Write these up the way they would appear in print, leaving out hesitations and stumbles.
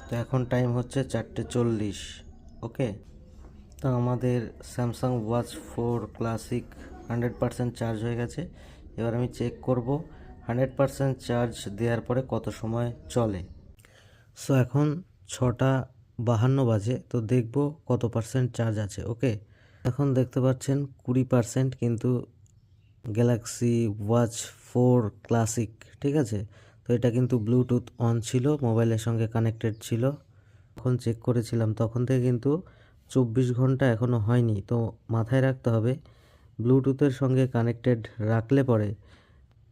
তো এখন টাইম হচ্ছে 4:40। ওকে, তো আমাদের স্যামসাং ওয়াচ 4 ক্লাসিক 100% চার্জ হয়ে গেছে। এবার আমি চেক করব 100% চার্জ দেওয়ার পরে কত সময় চলে। সো এখন 6:52 বাজে, তো দেখব কত পার্সেন্ট চার্জ আছে। ওকে, এখন দেখতে পাচ্ছেন 20%, কিন্তু গ্যালাক্সি ওয়াচ 4 ক্লাসিক, ঠিক আছে। তো এটা কিন্তু ব্লুটুথ অন ছিল, মোবাইলের সঙ্গে কানেক্টেড ছিল। এখন চেক করেছিলাম তখন থেকে কিন্তু 24 ঘন্টা এখনও হয়নি। তো মাথায় রাখতে হবে ব্লুটুথের সঙ্গে কানেক্টেড রাখলে পরে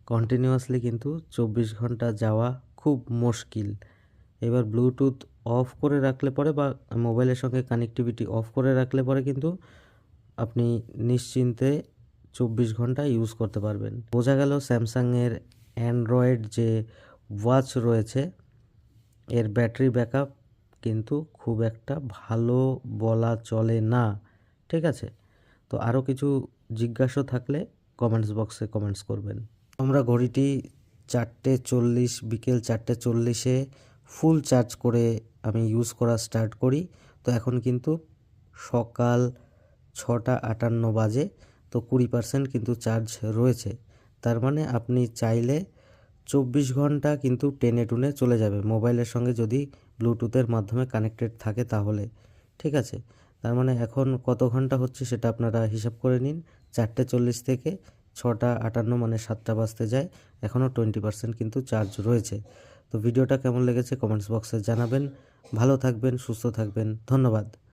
কন্টিনিউয়াসলি কিন্তু 24 ঘন্টা যাওয়া খুব মুশকিল। এবার ব্লুটুথ অফ করে রাখলে পরে বা মোবাইলের সঙ্গে কানেক্টিভিটি অফ করে রাখলে পরে কিন্তু আপনি নিশ্চিন্তে 24 ঘন্টা ইউজ করতে পারবেন। বোঝা গেল স্যামসাংয়ের অ্যান্ড্রয়েড যে ওয়াচ রয়েছে এর ব্যাটারি ব্যাকআপ কিন্তু খুব একটা ভালো বলা চলে না, ঠিক আছে। তো আরও কিছু জিজ্ঞাসা থাকলে কমেন্টস বক্সে কমেন্টস করবেন। আমরা ঘড়িটি 4:40, বিকেল 4:40-এ ফুল চার্জ করে আমি ইউজ করা স্টার্ট করি। তো এখন কিন্তু সকাল 6:58 বাজে, তো 20% কিন্তু চার্জ রয়েছে। তার মানে আপনি চাইলে 24 ঘন্টা কিন্তু টেনে টুনে চলে যাবে মোবাইলের সঙ্গে যদি ব্লুটুথের মাধ্যমে কানেক্টেড থাকে তাহলে, ঠিক আছে। তার মানে এখন কত ঘন্টা হচ্ছে সেটা আপনারা হিসাব করে নিন। 4:40 থেকে 6:58 মানে 7টা বাজতে যায়, এখনও 20% কিন্তু চার্জ রয়েছে। তো ভিডিওটা কেমন লেগেছে কমেন্টস বক্সে জানাবেন। ভালো থাকবেন, সুস্থ থাকবেন, ধন্যবাদ।